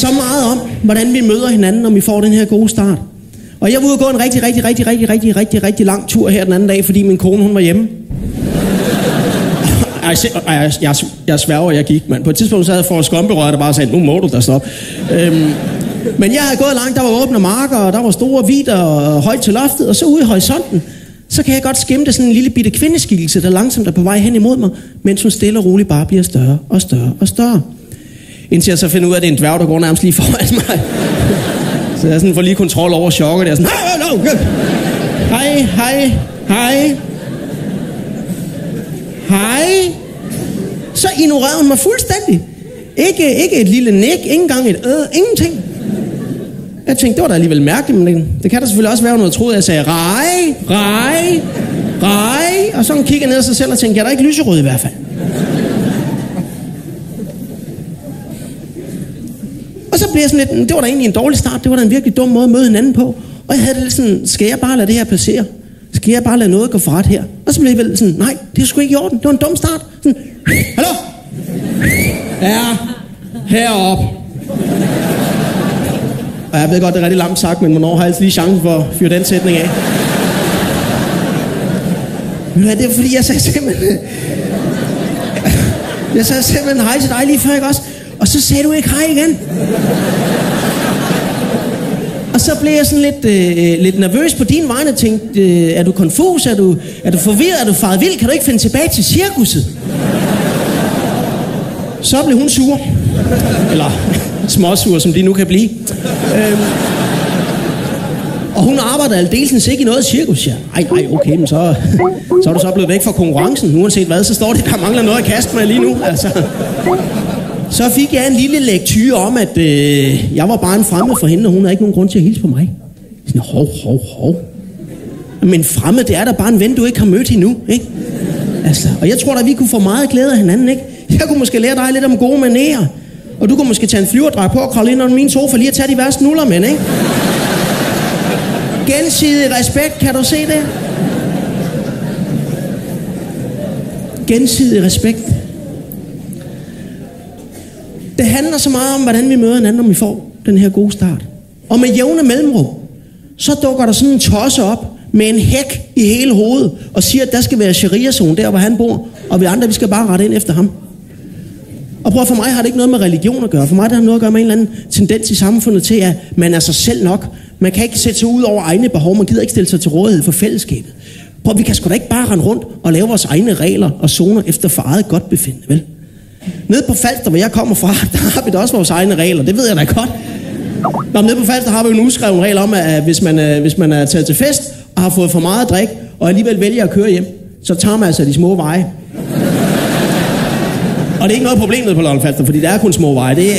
så meget om, hvordan vi møder hinanden, når vi får den her gode start. Og jeg var ude og gå en rigtig lang tur her den anden dag, fordi min kone, hun var hjemme. Jeg sværger, jeg gik, mand. På et tidspunkt så havde jeg for skomberøret, der bare sagde, nu må du da stoppe. Men jeg havde gået langt, der var åbne marker, og der var store vidder og højt til loftet, og så ude i horisonten, så kan jeg godt skimte sådan en lille bitte kvindeskikkelse, der langsomt er på vej hen imod mig, mens hun stille og roligt bare bliver større og større og større. Indtil jeg så finder ud af, at det er en dværg, der går nærmest lige foran mig. Så jeg sådan får lige kontrol over chokket. Jeg er sådan, hej. Så ignorerede hun mig fuldstændig. Ikke et lille nik, ikke engang et ingenting. Jeg tænkte, det var da alligevel mærkeligt, men det kan da selvfølgelig også være, noget troede, jeg sagde, rej. Og så kiggede jeg ned af sig selv og tænkte, jeg er da ikke lyserød i hvert fald. Og så blev jeg sådan lidt, det var da egentlig en dårlig start, det var da en virkelig dum måde at møde hinanden på. Og jeg havde det lidt sådan, skal jeg bare lade det her passere? Skal jeg bare lade noget gå for ret her? Og så blev jeg vel sådan, nej, det er sgu ikke i orden, det var en dum start. Sådan, hallo? Ja, heroppe. Og jeg ved godt, det er rigtig langt sagt, men hvornår har jeg altid lige chancen for at fyre den sætning af? Men det er fordi, jeg sagde simpelthen hej til dig lige før, ikke også? Og så sagde du ikke hej igen. Og så blev jeg sådan lidt nervøs på din vegne og tænkte, er du konfus, er du forvirret, er du faret vild, kan du ikke finde tilbage til cirkuset? Så blev hun sur. Eller småsur, som de nu kan blive. Og hun arbejder aldeles ikke i noget cirkus, ja. Ej, okay, men så er du så blevet væk fra konkurrencen. Uanset hvad, så står det, der mangler noget at kaste med lige nu, altså. Så fik jeg en lille lektyre om, at jeg var bare en fremmed for hende, og hun havde ikke nogen grund til at hilse på mig. Sådan, hov. Men fremmed, det er da bare en ven, du ikke har mødt endnu, ikke? Altså, og jeg tror da, vi kunne få meget glæde af hinanden, ikke? Jeg kunne måske lære dig lidt om gode manerer. Og du kunne måske tage en flyverdrag på og kravle ind under min sofa lige at tage de værste nuller med, ikke? Gensidig respekt, kan du se det? Gensidig respekt. Det handler så meget om, hvordan vi møder hinanden, når vi får den her gode start. Og med jævne mellemrum, så dukker der sådan en tosse op med en hæk i hele hovedet og siger, at der skal være sharia-zone der, hvor han bor, og vi andre, vi skal bare rette ind efter ham. Og prøv, for mig har det ikke noget med religion at gøre. For mig det har noget at gøre med en eller anden tendens i samfundet til, at man er sig selv nok. Man kan ikke sætte sig ud over egne behov. Man gider ikke stille sig til rådighed for fællesskabet. Prøv, vi kan sgu da ikke bare rende rundt og lave vores egne regler og zoner efter for eget godt befindende, vel? Nede på Falster, hvor jeg kommer fra, der har vi da også vores egne regler. Det ved jeg da godt. Nede på Falster har vi jo en uskreven regel om, at hvis man er taget til fest og har fået for meget drik, og alligevel vælger at køre hjem, så tager man altså de små veje. Og det er ikke noget problem nede på Lolland Falster, fordi der er kun små veje. Det er